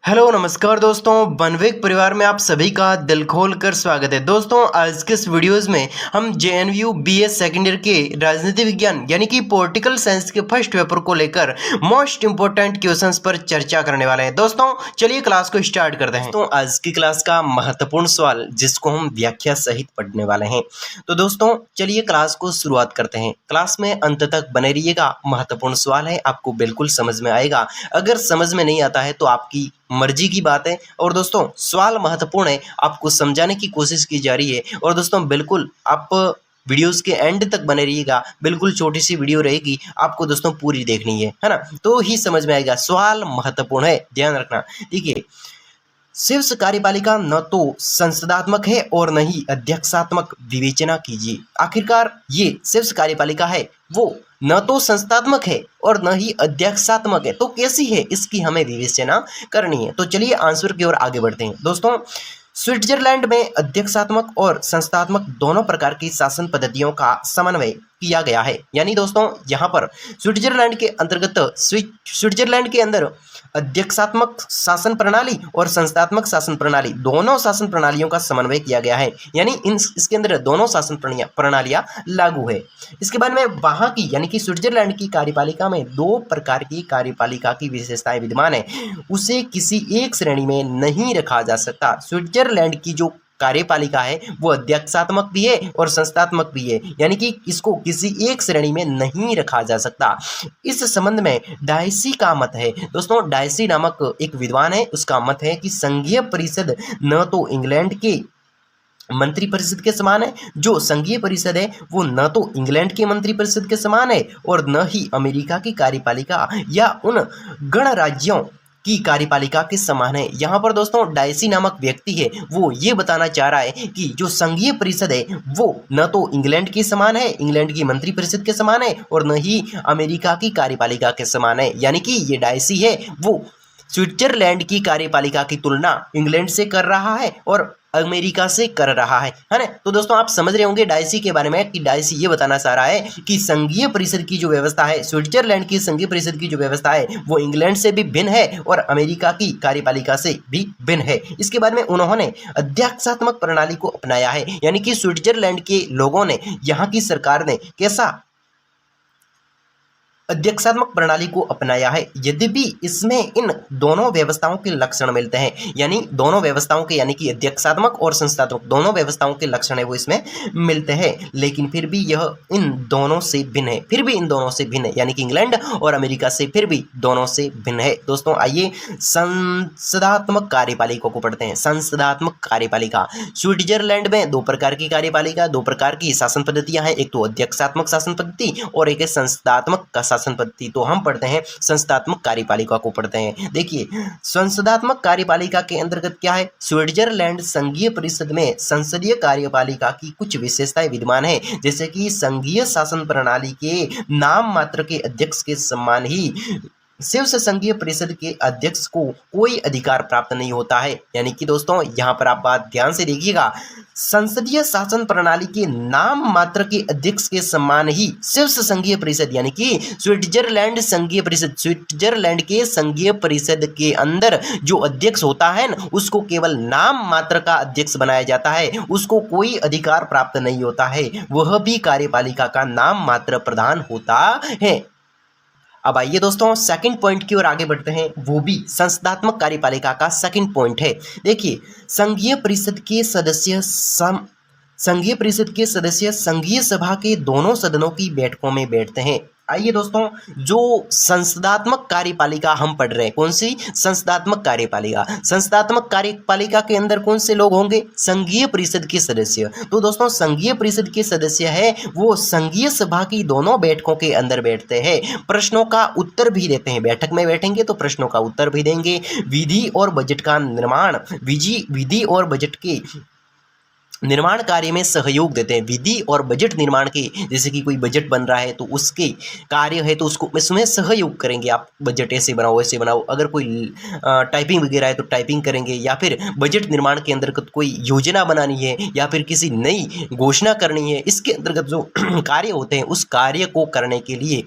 Hello नमस्कार दोस्तों, बनवेग परिवार में आप सभी का दिल खोल कर स्वागत है। दोस्तों आज के इस वीडियोज़ में हम जेएनयू बीए सेकेंड ईयर के राजनीति विज्ञान यानी कि पॉलिटिकल साइंस के फर्स्ट पेपर को लेकर मोस्ट इंपोर्टेंट क्वेश्चंस पर चर्चा करने वाले हैं। दोस्तों चलिए क्लास को स्टार्ट करते हैं। तो आज की क्लास का महत्वपूर्ण सवाल जिसको हम व्याख्या सहित पढ़ने वाले हैं। तो दोस्तों चलिए क्लास को शुरुआत करते हैं। क्लास में अंत तक बने रहिएगा, महत्वपूर्ण सवाल है, आपको बिल्कुल समझ में आएगा। अगर समझ में नहीं आता है तो आपकी मर्जी की बात है। और दोस्तों सवाल महत्वपूर्ण है, आपको समझाने की कोशिश की जा रही है। और दोस्तों बिल्कुल आप वीडियोस के एंड तक बने रहिएगा, बिल्कुल छोटी सी वीडियो रहेगी, आपको दोस्तों पूरी देखनी है ना, तो ही समझ में आएगा। सवाल महत्वपूर्ण है, ध्यान रखना। देखिए, शीर्ष कार्यपालिका न तो संसदात्मक है और न ही अध्यक्षात्मक विवेचना कीजिए। आखिरकार ये शीर्ष कार्यपालिका है वो न तो संस्थात्मक है और न ही अध्यक्षात्मक है, तो कैसी है इसकी हमें विवेचना करनी है। तो चलिए आंसर की ओर आगे बढ़ते हैं। दोस्तों स्विट्जरलैंड में अध्यक्षात्मक और संस्थात्मक दोनों प्रकार की शासन पद्धतियों का समन्वय किया गया है। यानी दोस्तों यहाँ पर स्विट्जरलैंड के अंतर्गत स्विट्जरलैंड के अंदर अध्यक्षात्मक शासन प्रणाली और संस्थात्मक शासन प्रणाली दोनों शासन प्रणालियों का समन्वय किया गया है। यानी इसके अंदर दोनों शासन प्रणालियां लागू है। इसके बाद में वहाँ की यानी कि स्विट्जरलैंड की कार्यपालिका में दो प्रकार की कार्यपालिका की विशेषताएं विद्यमान है, उसे किसी एक श्रेणी में नहीं रखा जा सकता। स्विट्जरलैंड की जो कार्यपालिका है वो अध्यक्षात्मक भी है और संस्थात्मक भी है, यानी कि इसको किसी एक श्रेणी में नहीं रखा जा सकता। इस संबंध में डायसी का मत है। दोस्तों डायसी नामक एक विद्वान है, उसका मत है कि संघीय परिषद न तो इंग्लैंड के मंत्री परिषद के समान है, जो संघीय परिषद है वो न तो इंग्लैंड के मंत्री परिषद के समान है और न ही अमेरिका की कार्यपालिका या उन गणराज्यों की कार्यपालिका के समान है। यहाँ पर दोस्तों डायसी नामक व्यक्ति है वो ये बताना चाह रहा है कि जो संघीय परिषद है वो न तो इंग्लैंड के समान है, इंग्लैंड की मंत्री परिषद के समान है, और न ही अमेरिका की कार्यपालिका के समान है। यानी कि ये डायसी है वो स्विट्जरलैंड की कार्यपालिका की तुलना इंग्लैंड से कर रहा है और अमेरिका से कर रहा है ना। तो दोस्तों आप समझ रहे होंगे डायसी के बारे में कि डायसी ये बताना चाह रहा है कि संघीय परिषद की जो व्यवस्था है, स्विट्जरलैंड की संघीय परिषद की जो व्यवस्था है वो इंग्लैंड से भी भिन्न है और अमेरिका की कार्यपालिका से भी भिन्न है। इसके बाद में उन्होंने अध्यक्षात्मक प्रणाली को अपनाया है, यानी कि स्विट्जरलैंड के लोगों ने, यहाँ की सरकार ने कैसा अध्यक्षात्मक प्रणाली को अपनाया है। यद्यपि इसमें इन दोनों व्यवस्थाओं के लक्षण मिलते हैं, यानी दोनों व्यवस्थाओं के यानी कि अध्यक्षात्मक और संस्थात्मक दोनों व्यवस्थाओं के लक्षण है वो इसमें मिलते हैं, लेकिन फिर भी यह इन दोनों से भिन्न है। फिर भी इन दोनों से भिन्न है, यानी कि इंग्लैंड और अमेरिका से फिर भी दोनों से भिन्न है। दोस्तों आइए संसदात्मक कार्यपालिका को पढ़ते हैं। संसदात्मक कार्यपालिका, स्विट्जरलैंड में दो प्रकार की कार्यपालिका, दो प्रकार की शासन पद्धतियां हैं, एक तो अध्यक्षात्मक शासन पद्धति और एक है संसदात्मक शासन पद्धति। तो हम पढ़ते हैं संस्थात्मक कार्यपालिका को पढ़ते हैं। देखिए संसदात्मक कार्यपालिका के अंतर्गत क्या है, स्विट्जरलैंड संघीय परिषद में संसदीय कार्यपालिका की कुछ विशेषताएं विद्यमान है, जैसे कि संघीय शासन प्रणाली के नाम मात्र के अध्यक्ष के समान ही शीर्ष संघीय परिषद के अध्यक्ष को कोई अधिकार प्राप्त नहीं होता है। यानी कि दोस्तों यहाँ पर आप बात ध्यान से देखिएगा, संसदीय शासन प्रणाली के नाम मात्र के अध्यक्ष के समान ही शीर्ष संघीय परिषद यानी कि स्विट्जरलैंड संघीय परिषद, स्विट्जरलैंड के संघीय परिषद के अंदर जो अध्यक्ष होता है ना उसको केवल नाम मात्र का अध्यक्ष बनाया जाता है, उसको कोई अधिकार प्राप्त नहीं होता है, वह भी कार्यपालिका का नाम मात्र प्रधान होता है। अब आइए दोस्तों सेकंड पॉइंट की ओर आगे बढ़ते हैं, वो भी संसदात्मक कार्यपालिका का सेकंड पॉइंट है। देखिए संघीय परिषद के सदस्य संघीय सभा के दोनों सदनों की बैठकों में बैठते हैं। आइए दोस्तों जो संसदात्मक कार्यपालिका हम पढ़ रहे हैं, कौन सी संसदात्मक कार्यपालिका, संसदात्मक कार्यपालिका के अंदर कौन से लोग होंगे, संघीय परिषद के सदस्य। तो दोस्तों संघीय परिषद के सदस्य है वो संघीय सभा की दोनों बैठकों के अंदर बैठते हैं, प्रश्नों का उत्तर भी देते हैं। बैठक में बैठेंगे तो प्रश्नों का उत्तर भी देंगे, विधि और बजट का निर्माण, विधि और बजट के निर्माण कार्य में सहयोग देते हैं। विधि और बजट निर्माण के, जैसे कि कोई बजट बन रहा है तो उसके कार्य है तो उसको इसमें सहयोग करेंगे। आप बजट ऐसे बनाओ वैसे बनाओ, अगर कोई टाइपिंग वगैरह है तो टाइपिंग करेंगे, या फिर बजट निर्माण के अंतर्गत कोई योजना बनानी है या फिर किसी नई घोषणा करनी है, इसके अंतर्गत जो कार्य होते हैं उस कार्य को करने के लिए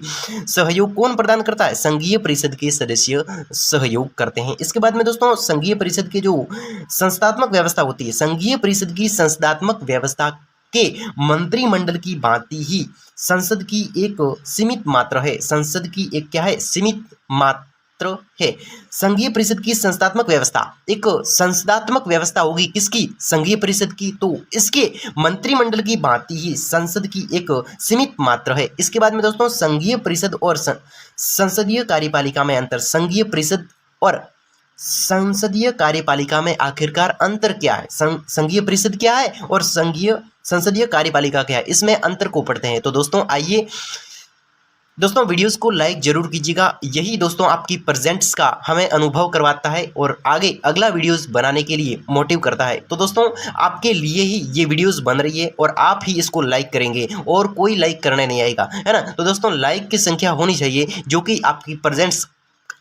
सहयोग कौन प्रदान करता है? संघीय परिषद के सदस्य सहयोग करते हैं। इसके बाद में दोस्तों संघीय परिषद के जो संस्थात्मक व्यवस्था होती है, संघीय परिषद की संस्थात्मक व्यवस्था के मंत्रिमंडल की भांति ही संसद की एक सीमित मात्रा है। संसद की एक क्या है? सीमित मात्र है। संघीय परिषद की संस्थात्मक व्यवस्था एक संसदात्मक व्यवस्था होगी किसकी? संघीय परिषद की। तो इसके मंत्रिमंडल की भांति ही संसद की एक सीमित मात्रा है। इसके बाद में दोस्तों संघीय परिषद और संसदीय कार्यपालिका में अंतर। संघीय परिषद और संसदीय कार्यपालिका में आखिरकार अंतर क्या है? संघीय परिषद क्या है और संसदीय कार्यपालिका क्या है, इसमें अंतर को पढ़ते हैं। तो दोस्तों आइए दोस्तों वीडियोस को लाइक जरूर कीजिएगा। यही दोस्तों आपकी प्रेजेंट्स का हमें अनुभव करवाता है और आगे अगला वीडियोस बनाने के लिए मोटिव करता है। तो दोस्तों आपके लिए ही ये वीडियोस बन रही है और आप ही इसको लाइक करेंगे और कोई लाइक करने नहीं आएगा, है ना। तो दोस्तों लाइक की संख्या होनी चाहिए जो कि आपकी प्रेजेंट्स,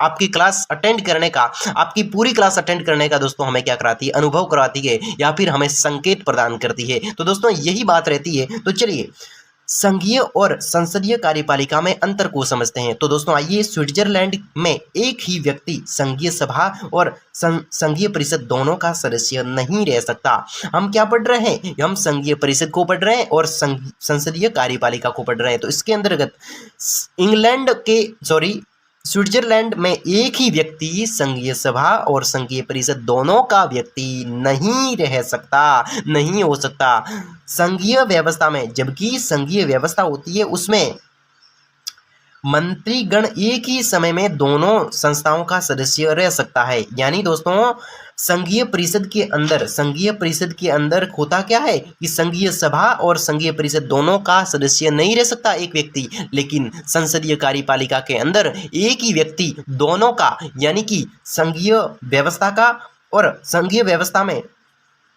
आपकी क्लास अटेंड करने का, आपकी पूरी क्लास अटेंड करने का दोस्तों हमें क्या कराती है? अनुभव करवाती है या फिर हमें संकेत प्रदान करती है। तो दोस्तों यही बात रहती है। तो चलिए संघीय और संसदीय कार्यपालिका में अंतर को समझते हैं। तो दोस्तों आइए, स्विट्जरलैंड में एक ही व्यक्ति संघीय सभा और संघीय परिषद दोनों का सदस्य नहीं रह सकता। हम क्या पढ़ रहे हैं? हम संघीय परिषद को पढ़ रहे हैं और संसदीय कार्यपालिका को पढ़ रहे हैं। तो इसके अंतर्गत स्विट्जरलैंड में एक ही व्यक्ति संघीय सभा और संघीय परिषद दोनों का व्यक्ति नहीं रह सकता, नहीं हो सकता संघीय व्यवस्था में। जबकि संघीय व्यवस्था होती है उसमें मंत्रीगण एक ही समय में दोनों संस्थाओं का सदस्य रह सकता है। यानी दोस्तों संघीय परिषद के अंदर होता क्या है कि संघीय सभा और संघीय परिषद दोनों का सदस्य नहीं रह सकता एक व्यक्ति, लेकिन संसदीय कार्यपालिका के अंदर एक ही व्यक्ति दोनों का, यानी कि संघीय व्यवस्था का और संघीय व्यवस्था में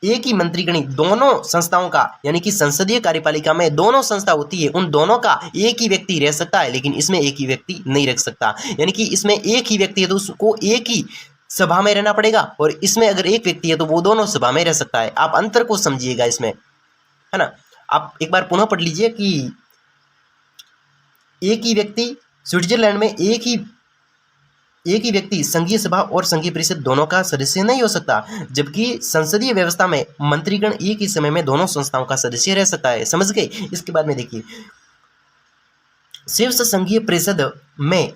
एक ही मंत्रीगण दोनों संस्थाओं का, यानी कि संसदीय कार्यपालिका में दोनों संस्था होती है, उन दोनों का एक ही व्यक्ति रह सकता है, लेकिन इसमें एक ही व्यक्ति नहीं रह सकता। यानी कि इसमें एक ही व्यक्ति है तो उसको एक ही सभा में रहना पड़ेगा, और इसमें अगर एक व्यक्ति है तो वो दोनों सभा में रह सकता है। आप अंतर को समझिएगा इसमें, है ना। आप एक बार पुनः पढ़ लीजिए कि एक ही व्यक्ति स्विट्जरलैंड में एक ही व्यक्ति संघीय सभा और संघीय परिषद दोनों का सदस्य नहीं हो सकता, जबकि संसदीय व्यवस्था में मंत्रीगण एक ही समय में दोनों संस्थाओं का सदस्य रह सकता है। समझ गए। इसके बाद में देखिए, शीर्ष संघीय परिषद में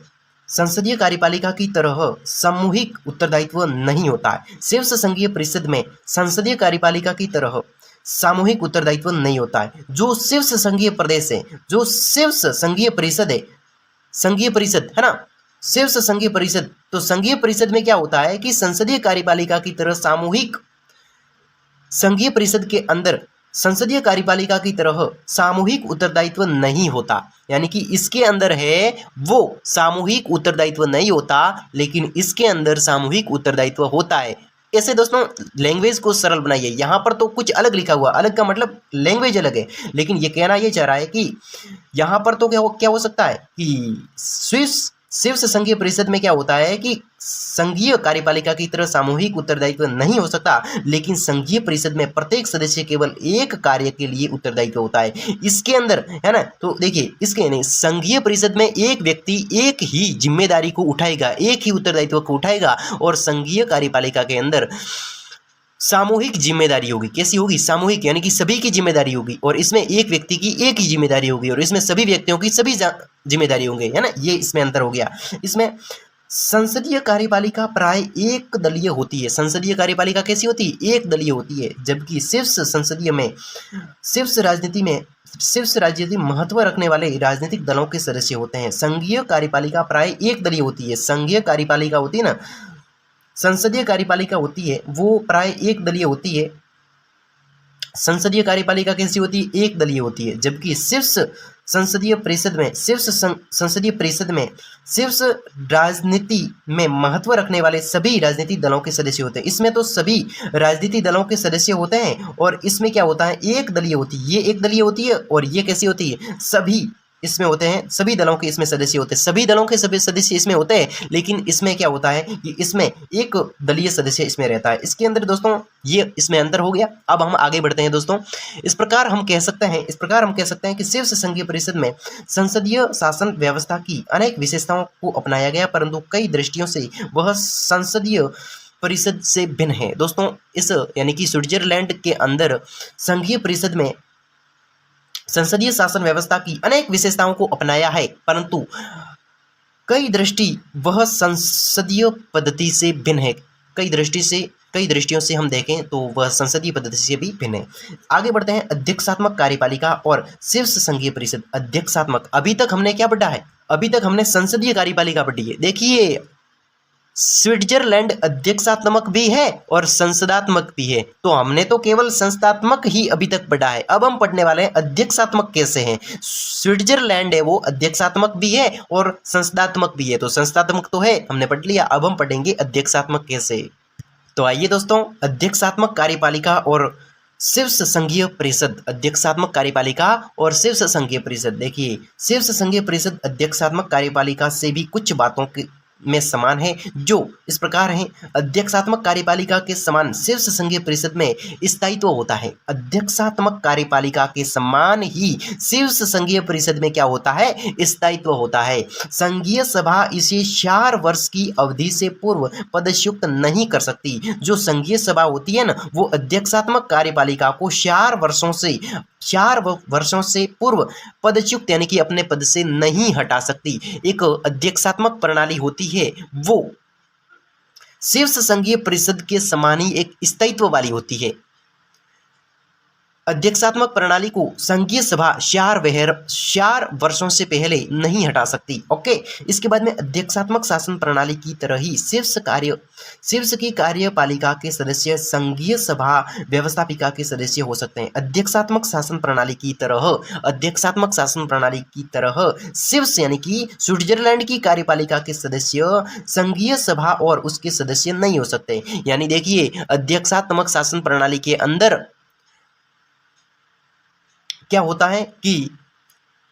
संसदीय कार्यपालिका की तरह सामूहिक उत्तरदायित्व नहीं होता है। शीर्ष संघीय परिषद में संसदीय कार्यपालिका की तरह सामूहिक उत्तरदायित्व नहीं होता है। जो शीर्ष संघीय प्रदेश है, जो शीर्ष संघीय परिषद है, संघीय परिषद है ना, शीर्ष संघीय परिषद, तो संघीय परिषद में क्या होता है कि संसदीय कार्यपालिका की तरह सामूहिक, संघीय परिषद के अंदर संसदीय कार्यपालिका की तरह सामूहिक उत्तरदायित्व नहीं होता। यानी कि इसके अंदर है वो सामूहिक उत्तरदायित्व नहीं होता, लेकिन इसके अंदर सामूहिक उत्तरदायित्व होता है। ऐसे दोस्तों लैंग्वेज को सरल बनाइए। यहाँ पर तो कुछ अलग लिखा हुआ, अलग का मतलब लैंग्वेज अलग है, लेकिन ये कहना ये चाह रहा है कि यहाँ पर तो क्या हो सकता है कि शीर्ष संघीय परिषद में क्या होता है कि संघीय कार्यपालिका की तरह सामूहिक उत्तरदायित्व नहीं हो सकता, लेकिन संघीय परिषद में प्रत्येक सदस्य केवल एक कार्य के लिए उत्तरदायित्व होता है। इसके अंदर, है ना, तो देखिए इसके नहीं, संघीय परिषद में एक व्यक्ति एक ही जिम्मेदारी को उठाएगा, एक ही उत्तरदायित्व को उठाएगा, और संघीय कार्यपालिका के अंदर सामूहिक जिम्मेदारी होगी। कैसी होगी? सामूहिक, यानी कि सभी की जिम्मेदारी होगी, और इसमें एक व्यक्ति की एक ही जिम्मेदारी होगी, और इसमें सभी व्यक्तियों की सभी जिम्मेदारी होंगे, है ना। ये इसमें अंतर हो गया। इसमें संसदीय कार्यपालिका प्राय एक दलीय होती है। संसदीय कार्यपालिका कैसी होती है? एक दलीय होती है, जबकि शीर्ष राजनीति महत्व रखने वाले राजनीतिक दलों के सदस्य होते हैं। संघीय कार्यपालिका प्राय एक दलीय होती है। संघीय कार्यपालिका होती है ना, संसदीय कार्यपालिका होती है वो प्राय एक दलीय होती है, संसदीय कार्यपालिका कैसी होती है? एक दलीय होती है, जबकि शीर्ष संसदीय परिषद में संसदीय परिषद में शीर्ष राजनीति में महत्व रखने वाले सभी राजनीतिक दलों के सदस्य होते हैं। इसमें तो सभी राजनीतिक दलों के सदस्य होते हैं और इसमें क्या होता है? एक दलीय होती है। ये एक दलीय होती है और ये कैसी होती है? सभी इसमें होते हैं, सभी दलों के इसमें सदस्य होते हैं, सभी दलों के सभी सदस्य इसमें होते हैं, लेकिन इसमें क्या होता है कि इसमें एक दलीय सदस्य इसमें रहता है। इसके अंदर दोस्तों ये इसमें अंतर हो गया। अब हम आगे बढ़ते हैं दोस्तों। इस प्रकार हम कह सकते हैं कि शीर्ष संघीय परिषद में संसदीय शासन व्यवस्था की अनेक विशेषताओं को अपनाया गया, परंतु कई दृष्टियों से वह संसदीय परिषद से भिन्न है। दोस्तों इस यानी कि स्विट्जरलैंड के अंदर संघीय परिषद में संसदीय शासन व्यवस्था की अनेक विशेषताओं को अपनाया है, परंतु कई वह संसदीय पद्धति से भिन्न है। कई दृष्टियों से हम देखें तो वह संसदीय पद्धति से भी भिन्न है। आगे बढ़ते हैं। अध्यक्षात्मक कार्यपालिका और शीर्ष संघीय परिषद। अध्यक्षात्मक, अभी तक हमने क्या पढ़ा है? अभी तक हमने संसदीय कार्यपालिका पढ़ी है। देखिए स्विट्जरलैंड अध्यक्षात्मक भी है और संसदात्मक भी है, तो हमने तो केवल संस्थात्मक ही अभी तक पढ़ा है। अब हम पढ़ने वाले हैं अध्यक्षात्मक कैसे हैं। स्विट्जरलैंड है वो अध्यक्षात्मक भी है और संस्थात्मक भी है, तो संस्थात्मक तो है हमने पढ़ लिया, अब हम पढ़ेंगे अध्यक्षात्मक कैसे। तो आइए दोस्तों, अध्यक्षात्मक कार्यपालिका और शीर्ष संघीय परिषद। अध्यक्षात्मक कार्यपालिका और शीर्ष संघीय परिषद। देखिए शीर्ष संघीय परिषद अध्यक्षात्मक कार्यपालिका से भी कुछ बातों के में समान है, जो इस प्रकार है। अध्यक्षात्मक कार्यपालिका के समान शीर्ष संघीय परिषद में स्थायित्व होता है। अध्यक्षात्मक कार्यपालिका के समान ही शीर्ष संघीय परिषद में क्या होता है? स्थायित्व होता है। संघीय सभा इसे 4 वर्ष की अवधि से पूर्व पदच्युत नहीं कर सकती। जो संघीय सभा होती है ना, वो अध्यक्षात्मक कार्यपालिका को 4 वर्षों से पूर्व पदच्युत यानी कि अपने पद से नहीं हटा सकती। एक अध्यक्षात्मक प्रणाली होती है वो शीर्ष संघीय परिषद के समान ही एक स्थायित्व वाली होती है। अध्यक्षात्मक प्रणाली को संघीय सभा 4 वर्षों से पहले नहीं हटा सकती। ओके, इसके बाद में अध्यक्षात्मक शासन प्रणाली की तरह ही शीर्ष की कार्यपालिका के सदस्य संघीय सभा व्यवस्थापिका के सदस्य हो सकते हैं। अध्यक्षात्मक शासन प्रणाली की तरह शीर्ष यानी कि स्विट्जरलैंड की कार्यपालिका के सदस्य संघीय सभा और उसके सदस्य नहीं हो सकते। यानी देखिए अध्यक्षात्मक शासन प्रणाली के अंदर क्या होता है कि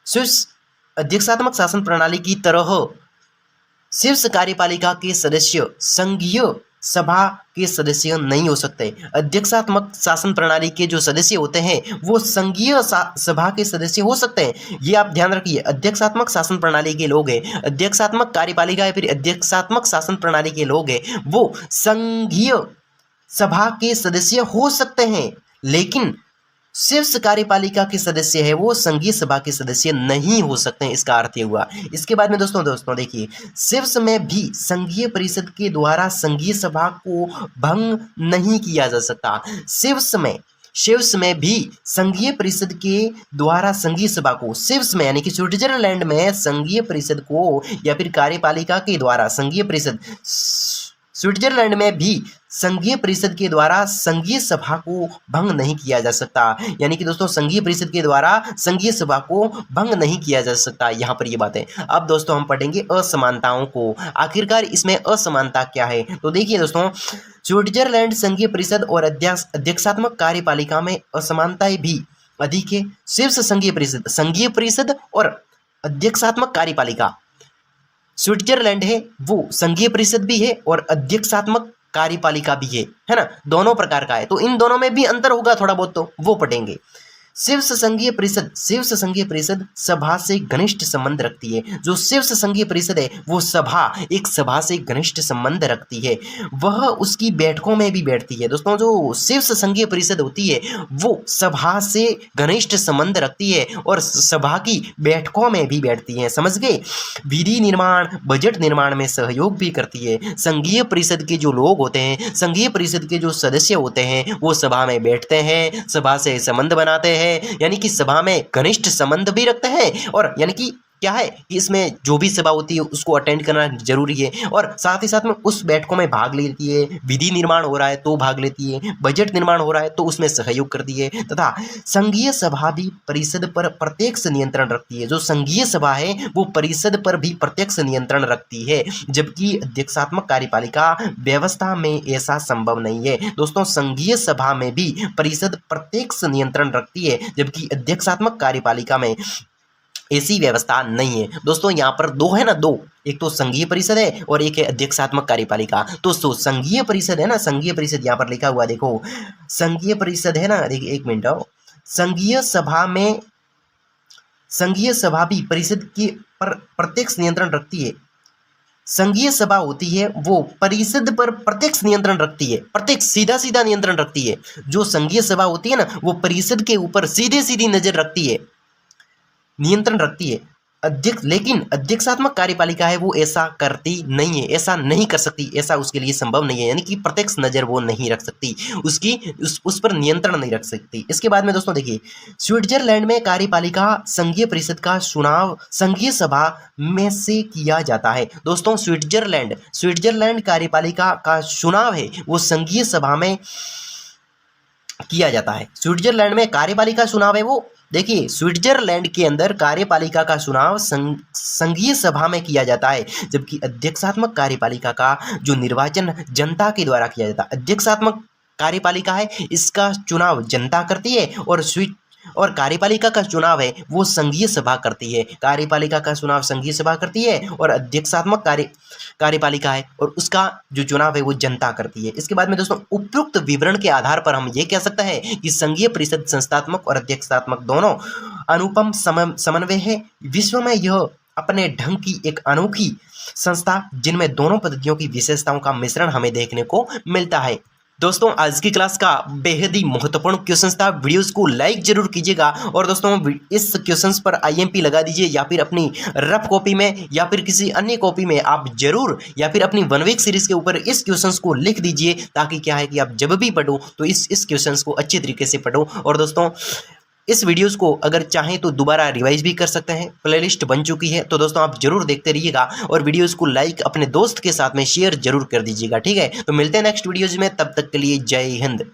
शीर्ष अध्यक्षात्मक शासन प्रणाली की तरह शीर्ष कार्यपालिका के सदस्य संघीय सभा के सदस्य नहीं हो सकते। अध्यक्षात्मक शासन प्रणाली के जो सदस्य होते हैं वो संघीय सभा के सदस्य हो सकते हैं। ये आप ध्यान रखिए। अध्यक्षात्मक शासन प्रणाली के लोग हैं, अध्यक्षात्मक कार्यपालिका या फिर अध्यक्षात्मक शासन प्रणाली के लोग हैं, वो संघीय सभा के सदस्य हो सकते हैं, लेकिन शीर्ष कार्यपालिका के सदस्य है वो संघीय सभा के सदस्य नहीं हो सकते हैं। इसका अर्थ ये हुआ। इसके बाद में दोस्तों देखिए, शीर्ष में भी संघीय परिषद के द्वारा संघीय सभा को भंग नहीं किया जा सकता। शीर्ष में भी संघीय परिषद के द्वारा संघीय सभा को, शीर्ष में यानी कि स्विट्जरलैंड में संघीय परिषद को या फिर कार्यपालिका के द्वारा संघीय परिषद, स्विट्जरलैंड में भी संघीय परिषद के द्वारा संघीय सभा को भंग नहीं किया जा सकता। यानी कि दोस्तों संघीय परिषद के द्वारा संघीय सभा को भंग नहीं किया जा सकता। यहाँ पर ये बात है। अब दोस्तों हम पढ़ेंगे असमानताओं को। आखिरकार इसमें असमानता क्या है? तो देखिए दोस्तों, स्विट्जरलैंड संघीय परिषद और अध्यक्षात्मक कार्यपालिका में असमानताएं भी अधिक है। शीर्ष संघीय परिषद और अध्यक्षात्मक कार्यपालिका स्विट्जरलैंड है वो संघीय परिषद भी है और अध्यक्षात्मक कार्यपालिका भी है ना, दोनों प्रकार का है। तो इन दोनों में भी अंतर होगा थोड़ा बहुत, तो वो पढ़ेंगे। शीर्ष संघीय परिषद सभा से घनिष्ठ संबंध रखती है। जो शीर्ष संघीय परिषद है वो एक सभा से घनिष्ठ संबंध रखती है, वह उसकी बैठकों में भी बैठती है। दोस्तों जो शीर्ष संघीय परिषद होती है वो सभा से घनिष्ठ संबंध रखती है और सभा की बैठकों में भी बैठती है। समझ गए? विधि निर्माण, बजट निर्माण में सहयोग भी करती है। संघीय परिषद के जो लोग होते हैं, संघीय परिषद के जो सदस्य होते हैं, वो सभा में बैठते हैं, सभा से संबंध बनाते हैं, यानी कि सभा में घनिष्ठ संबंध भी रखते हैं और यानी कि क्या है कि इसमें जो भी सभा होती है उसको अटेंड करना जरूरी है, और साथ ही साथ में उस बैठकों में भाग लेती है। विधि निर्माण हो रहा है तो भाग लेती है, बजट निर्माण हो रहा है तो उसमें सहयोग करती है, तथा संघीय सभा भी परिषद पर प्रत्यक्ष नियंत्रण रखती है। जो संघीय सभा है वो परिषद पर भी प्रत्यक्ष नियंत्रण रखती है, जबकि अध्यक्षात्मक कार्यपालिका व्यवस्था में ऐसा संभव नहीं है। दोस्तों, संघीय सभा में भी परिषद प्रत्यक्ष नियंत्रण रखती है, जबकि अध्यक्षात्मक कार्यपालिका में ऐसी व्यवस्था नहीं है। दोस्तों, यहाँ पर दो है ना, दो, एक तो संघीय परिषद है और एक है अध्यक्षात्मक कार्यपालिका। दोस्तों, संघीय परिषद है ना, संघीय परिषद यहाँ पर लिखा हुआ देखो, संघीय परिषद है ना, देखिए एक मिनट आओ, संघीय सभा भी परिषद के पर प्रत्यक्ष नियंत्रण रखती है। संघीय सभा होती है वो परिषद पर प्रत्यक्ष नियंत्रण रखती है, प्रत्यक्ष सीधा सीधा नियंत्रण रखती है। जो संघीय सभा होती है ना वो परिषद के ऊपर सीधे सीधी नजर रखती है, नियंत्रण रखती है। लेकिन अध्यक्षात्मक कार्यपालिका है वो ऐसा करती नहीं है, ऐसा नहीं कर सकती, ऐसा उसके लिए संभव नहीं है, यानी कि प्रत्यक्ष नजर वो नहीं रख सकती, उस पर नियंत्रण नहीं रख सकती। इसके बाद में दोस्तों देखिए, स्विट्जरलैंड में कार्यपालिका संघीय परिषद का चुनाव संघीय सभा में से किया जाता है। दोस्तों, स्विट्जरलैंड कार्यपालिका का चुनाव है वो संघीय सभा में किया जाता है। स्विट्जरलैंड में कार्यपालिका चुनाव है वो, देखिए, स्विट्जरलैंड के अंदर कार्यपालिका का चुनाव संघीय सभा में किया जाता है, जबकि अध्यक्षात्मक कार्यपालिका का जो निर्वाचन जनता के द्वारा किया जाता है। अध्यक्षात्मक कार्यपालिका है इसका चुनाव जनता करती है, और कार्यपालिका का चुनाव है वो संघीय सभा करती है। कार्यपालिका का चुनाव संघीय सभा करती है और अध्यक्षात्मक कार्यपालिका है और उसका जो चुनाव है वो जनता करती है। इसके बाद में दोस्तों, उपयुक्त विवरण के आधार पर हम ये कह सकते हैं कि संघीय परिषद संस्थात्मक और अध्यक्षात्मक दोनों अनुपम समन्वय है। विश्व में यह अपने ढंग की एक अनोखी संस्था जिनमें दोनों पद्धतियों की विशेषताओं का मिश्रण हमें देखने को मिलता है। दोस्तों, आज की क्लास का बेहद ही महत्वपूर्ण क्वेश्चंस था। वीडियोस को लाइक जरूर कीजिएगा, और दोस्तों इस क्वेश्चंस पर आईएमपी लगा दीजिए, या फिर अपनी रफ कॉपी में या फिर किसी अन्य कॉपी में आप जरूर, या फिर अपनी 1 वीक सीरीज के ऊपर इस क्वेश्चंस को लिख दीजिए, ताकि क्या है कि आप जब भी पढ़ो तो इस क्वेश्चंस को अच्छे तरीके से पढ़ो। और दोस्तों, इस वीडियोस को अगर चाहें तो दोबारा रिवाइज भी कर सकते हैं, प्लेलिस्ट बन चुकी है, तो दोस्तों आप जरूर देखते रहिएगा, और वीडियोस को लाइक अपने दोस्त के साथ में शेयर जरूर कर दीजिएगा। ठीक है, तो मिलते हैं नेक्स्ट वीडियोज में, तब तक के लिए जय हिंद।